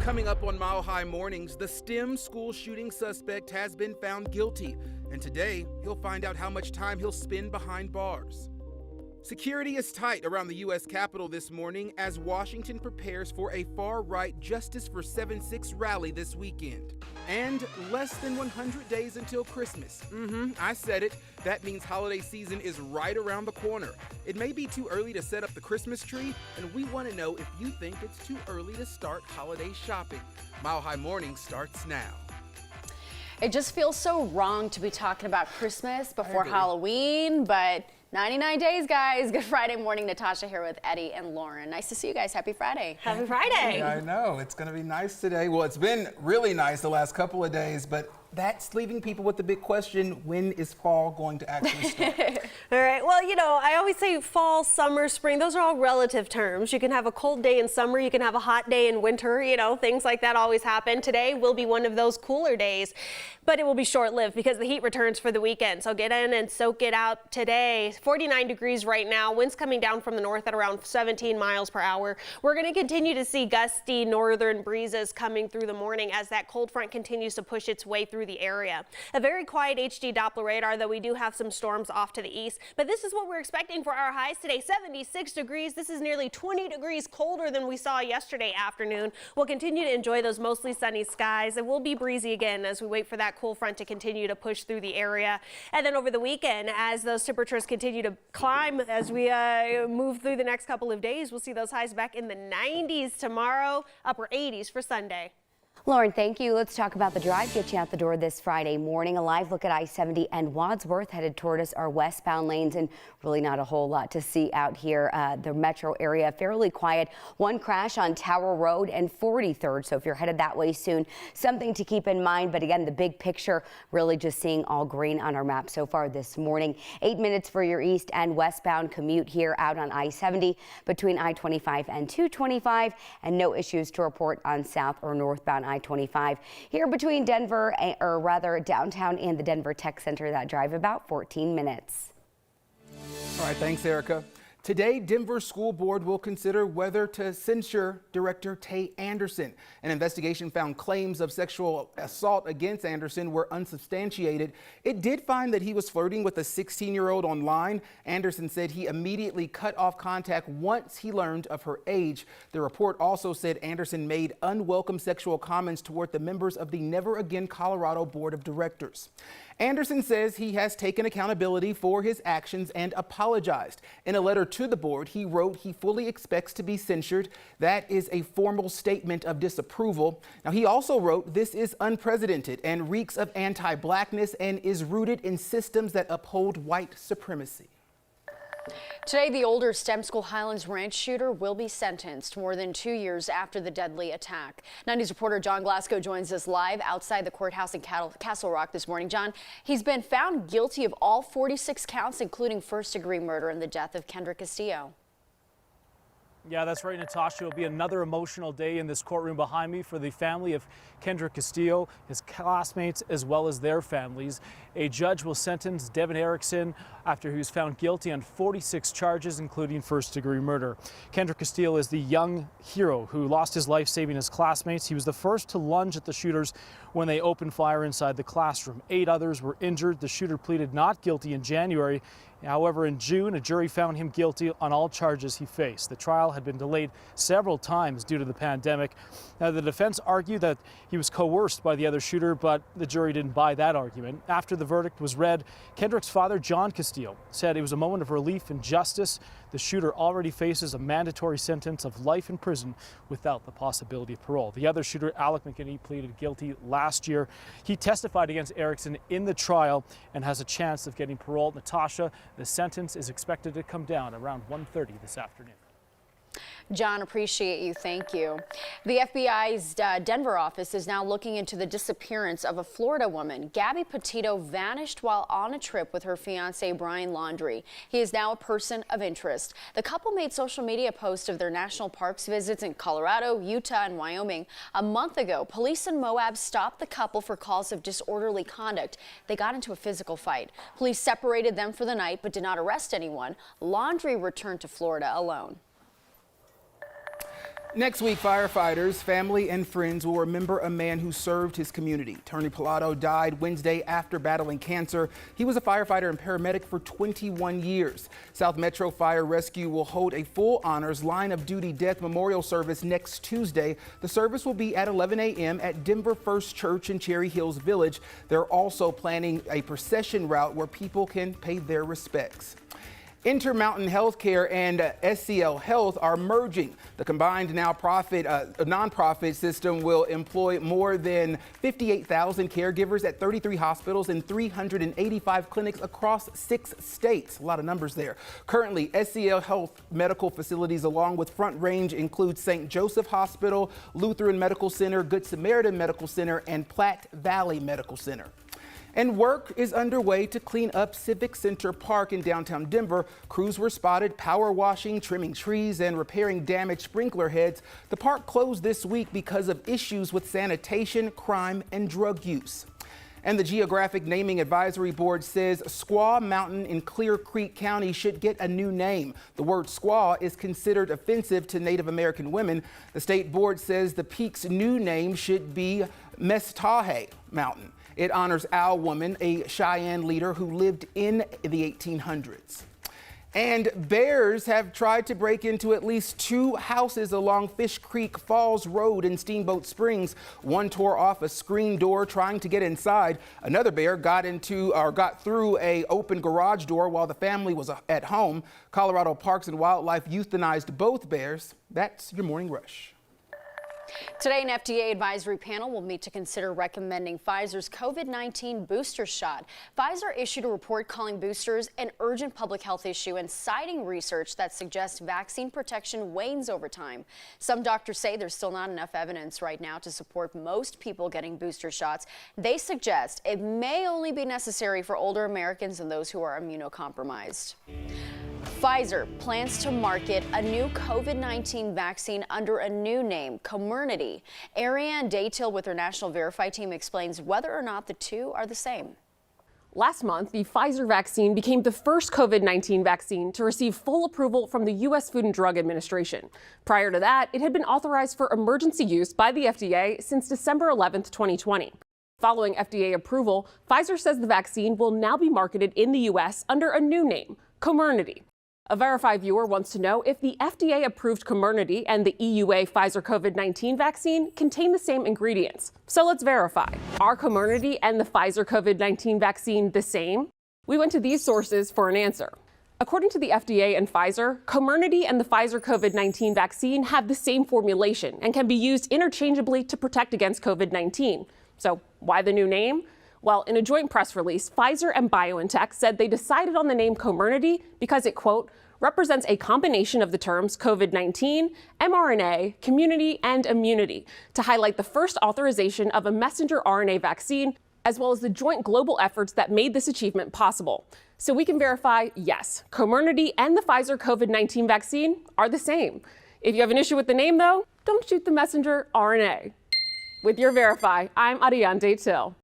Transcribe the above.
Coming up on Mile High Mornings, the STEM school shooting suspect has been found guilty, and today he'll find out how much time he'll spend behind bars. Security is tight around the U.S. Capitol this morning as Washington prepares for a far-right Justice for 7-6 rally this weekend. And less than 100 days until Christmas. I said it. That means holiday season is right around the corner. It may be too early to set up the Christmas tree, and we want to know if you think it's too early to start holiday shopping. Mile High Morning starts now. It just feels so wrong to be talking about Christmas before Halloween, but 99 days, guys. Good Friday morning. Natasha here with Eddie and Lauren. Nice to see you guys. Happy Friday. Happy Friday. Yeah, I know. It's going to be nice today. Well, it's been really nice the last couple of days, but that's leaving people with the big question, when is fall going to actually start? All right. Well, you know, I always say fall, summer, spring. Those are all relative terms. You can have a cold day in summer. You can have a hot day in winter. You know, things like that always happen. Today will be one of those cooler days, but it will be short-lived because the heat returns for the weekend. So get in and soak it out today. 49 degrees right now. Winds coming down from the north at around 17 miles per hour. We're going to continue to see gusty northern breezes coming through the morning as that cold front continues to push its way through the area. A very quiet HD Doppler radar, though we do have some storms off to the east. But this is what we're expecting for our highs today. 76 degrees. This is nearly 20 degrees colder than we saw yesterday afternoon. We'll continue to enjoy those mostly sunny skies. It will be breezy again as we wait for that cool front to continue to push through the area. And then over the weekend, as those temperatures continue to climb as we move through the next couple of days, we'll see those highs back in the 90s tomorrow, upper 80s for Sunday. Lauren, thank you. Let's talk about the drive. Get you out the door this Friday morning. A live look at I-70 and Wadsworth headed toward us, our westbound lanes, and really not a whole lot to see out here. The metro area fairly quiet. One crash on Tower Road and 43rd. So if you're headed that way soon, something to keep in mind. But again, the big picture, really just seeing all green on our map so far this morning. 8 minutes for your east and westbound commute here out on I-70 between I-25 and 225, and no issues to report on south or northbound I-25 here between Denver, or rather downtown and the Denver Tech Center. That drive about 14 minutes. All right, thanks, Erica. Today, Denver School Board will consider whether to censure Director Tay Anderson. An investigation found claims of sexual assault against Anderson were unsubstantiated. It did find that he was flirting with a 16-year-old online. Anderson said he immediately cut off contact once he learned of her age. The report also said Anderson made unwelcome sexual comments toward the members of the Never Again Colorado Board of Directors. Anderson says he has taken accountability for his actions and apologized. In a letter to the board, he wrote he fully expects to be censured. That is a formal statement of disapproval. Now, he also wrote, this is unprecedented and reeks of anti-blackness and is rooted in systems that uphold white supremacy. Today, the older STEM School Highlands Ranch shooter will be sentenced more than 2 years after the deadly attack. 90's reporter John Glasgow joins us live outside the courthouse in Castle Rock this morning. John, he's been found guilty of all 46 counts, including first-degree murder in the death of Kendra Castillo. Yeah, that's right, Natasha. It'll be another emotional day in this courtroom behind me for the family of Kendra Castillo, his classmates, as well as their families. A judge will sentence Devin Erickson after he was found guilty on 46 charges, including first-degree murder. Kendra Castillo is the young hero who lost his life saving his classmates. He was the first to lunge at the shooters when they opened fire inside the classroom. 8 others were injured. The shooter pleaded not guilty in January. However, in June, a jury found him guilty on all charges he faced. The trial had been delayed several times due to the pandemic. Now, the defense argued that he was coerced by the other shooter, but the jury didn't buy that argument. After the verdict was read, Kendrick's father, John Castillo, said it was a moment of relief and justice. The shooter already faces a mandatory sentence of life in prison without the possibility of parole. The other shooter, Alec McKinney, pleaded guilty last year. He testified against Erickson in the trial and has a chance of getting parole. Natasha, the sentence is expected to come down around 1:30 this afternoon. John, appreciate you. Thank you. The FBI's Denver office is now looking into the disappearance of a Florida woman. Gabby Petito vanished while on a trip with her fiance, Brian Laundrie. He is now a person of interest. The couple made social media posts of their national parks visits in Colorado, Utah, and Wyoming. A month ago, police in Moab stopped the couple for calls of disorderly conduct. They got into a physical fight. Police separated them for the night but did not arrest anyone. Laundrie returned to Florida alone. Next week, firefighters, family, and friends will remember a man who served his community. Tony Pilato died Wednesday after battling cancer. He was a firefighter and paramedic for 21 years. South Metro Fire Rescue will hold a full honors line of duty death memorial service next Tuesday. The service will be at 11 a.m. at Denver First Church in Cherry Hills Village. They're also planning a procession route where people can pay their respects. Intermountain Healthcare and SCL Health are merging. The combined nonprofit system will employ more than 58,000 caregivers at 33 hospitals and 385 clinics across 6 states. A lot of numbers there. Currently, SCL Health medical facilities along with Front Range include St. Joseph Hospital, Lutheran Medical Center, Good Samaritan Medical Center, and Platte Valley Medical Center. And work is underway to clean up Civic Center Park in downtown Denver. Crews were spotted power washing, trimming trees, and repairing damaged sprinkler heads. The park closed this week because of issues with sanitation, crime, and drug use. And the Geographic Naming Advisory Board says Squaw Mountain in Clear Creek County should get a new name. The word squaw is considered offensive to Native American women. The state board says the peak's new name should be Mestahe Mountain. It honors Owl Woman, a Cheyenne leader who lived in the 1800s. And bears have tried to break into at least 2 houses along Fish Creek Falls Road in Steamboat Springs. One tore off a screen door trying to get inside. Another bear got through a open garage door while the family was at home. Colorado Parks and Wildlife euthanized both bears. That's your Morning Rush. Today, an FDA advisory panel will meet to consider recommending Pfizer's COVID-19 booster shot. Pfizer issued a report calling boosters an urgent public health issue and citing research that suggests vaccine protection wanes over time. Some doctors say there's still not enough evidence right now to support most people getting booster shots. They suggest it may only be necessary for older Americans and those who are immunocompromised. Pfizer plans to market a new COVID-19 vaccine under a new name, Comirnaty. Ariane Daytil with her National Verify team explains whether or not the two are the same. Last month, the Pfizer vaccine became the first COVID-19 vaccine to receive full approval from the U.S. Food and Drug Administration. Prior to that, it had been authorized for emergency use by the FDA since December 11, 2020. Following FDA approval, Pfizer says the vaccine will now be marketed in the U.S. under a new name, Comirnaty. A Verify viewer wants to know if the FDA-approved Comirnaty and the EUA Pfizer COVID-19 vaccine contain the same ingredients. So let's verify. Are Comirnaty and the Pfizer COVID-19 vaccine the same? We went to these sources for an answer. According to the FDA and Pfizer, Comirnaty and the Pfizer COVID-19 vaccine have the same formulation and can be used interchangeably to protect against COVID-19. So why the new name? Well, in a joint press release, Pfizer and BioNTech said they decided on the name Comirnaty because it, quote, represents a combination of the terms COVID-19, mRNA, community, and immunity to highlight the first authorization of a messenger RNA vaccine, as well as the joint global efforts that made this achievement possible. So we can verify, yes, Comirnaty and the Pfizer COVID-19 vaccine are the same. If you have an issue with the name, though, don't shoot the messenger RNA. With your Verify, I'm Ariane Daytil.